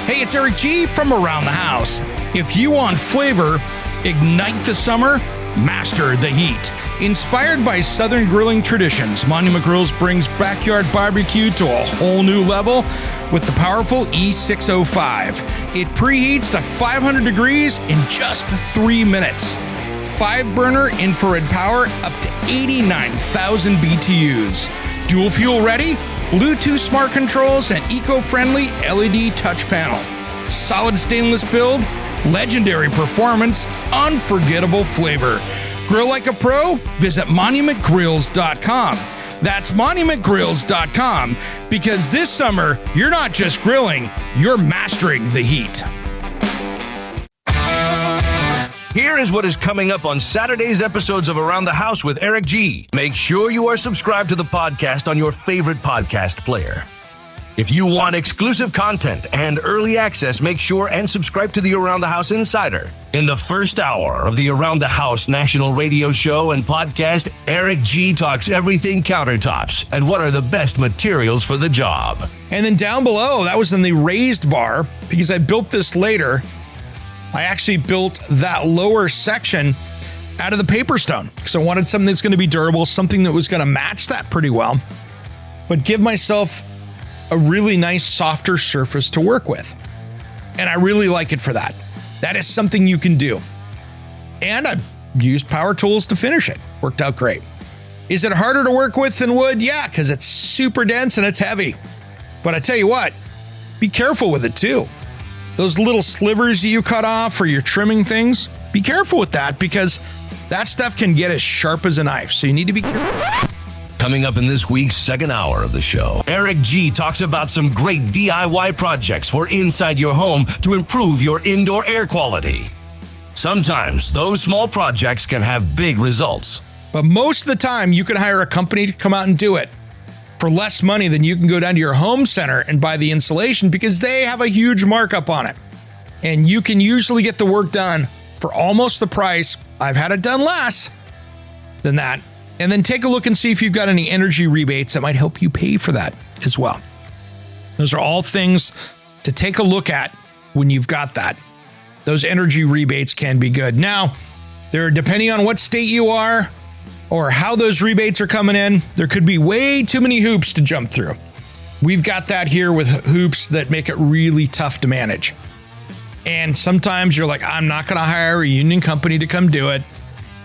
Hey, it's Eric G from Around the House. If you want flavor, ignite the summer, master the heat. Inspired by Southern grilling traditions, Monument Grills brings backyard barbecue to a whole new level with the powerful E605. It preheats to 500 degrees in just 3 minutes. 5-burner infrared power up to 89,000 BTUs. Dual fuel ready, Bluetooth smart controls, and eco-friendly LED touch panel. Solid stainless build, legendary performance, unforgettable flavor. Grill like a pro? Visit monumentgrills.com. That's monumentgrills.com, because this summer, you're not just grilling, you're mastering the heat. Here is what is coming up on Saturday's episodes of Around the House with Eric G. Make sure you are subscribed to the podcast on your favorite podcast player. If you want exclusive content and early access, make sure and subscribe to the Around the House Insider. In the first hour of the Around the House national radio show and podcast, Eric G talks everything countertops and what are the best materials for the job. And then down below, that was in the raised bar, because I built this later. I actually built that lower section out of the paper stone because I wanted something that's going to be durable, something that was going to match that pretty well, but give myself a really nice, softer surface to work with. And I really like it for that. That is something you can do. And I used power tools to finish it. Worked out great. Is it harder to work with than wood? Yeah, because it's super dense and it's heavy. But I tell you what, be careful with it too. Those little slivers you cut off or you're trimming things, be careful with that because that stuff can get as sharp as a knife. So you need to be careful. Coming up in this week's second hour of the show, Eric G talks about some great DIY projects for inside your home to improve your indoor air quality. Sometimes those small projects can have big results. But most of the time, you can hire a company to come out and do it for less money than you can go down to your home center and buy the insulation because they have a huge markup on it. And you can usually get the work done for almost the price. I've had it done less than that. And then take a look and see if you've got any energy rebates that might help you pay for that as well. Those are all things to take a look at when you've got that. Those energy rebates can be good. Now, depending on what state you are or how those rebates are coming in, there could be way too many hoops to jump through. We've got that here with hoops that make it really tough to manage. And sometimes you're like, I'm not going to hire a union company to come do it.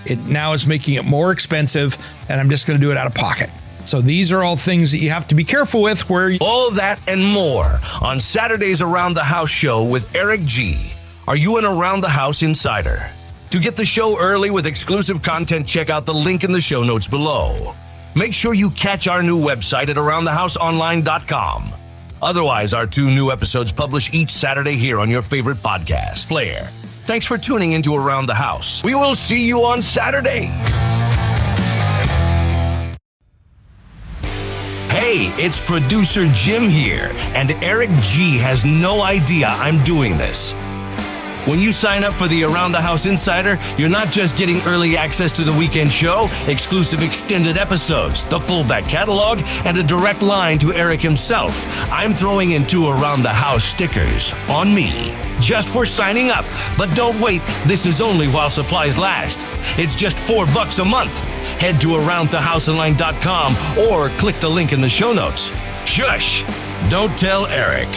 It now is making it more expensive, and I'm just going to do it out of pocket. So these are all things that you have to be careful with. All that and more on Saturday's Around the House show with Eric G. Are you an Around the House insider? To get the show early with exclusive content, check out the link in the show notes below. Make sure you catch our new website at aroundthehouseonline.com. Otherwise, our 2 new episodes publish each Saturday here on your favorite podcast player. Thanks for tuning into Around the House. We will see you on Saturday. Hey, it's producer Jim here, and Eric G has no idea I'm doing this. When you sign up for the Around the House Insider, you're not just getting early access to the weekend show, exclusive extended episodes, the full back catalog, and a direct line to Eric himself. I'm throwing in 2 Around the House stickers on me, just for signing up. But don't wait, this is only while supplies last. It's just $4 a month. Head to aroundthehouseonline.com or click the link in the show notes. Shush! Don't tell Eric.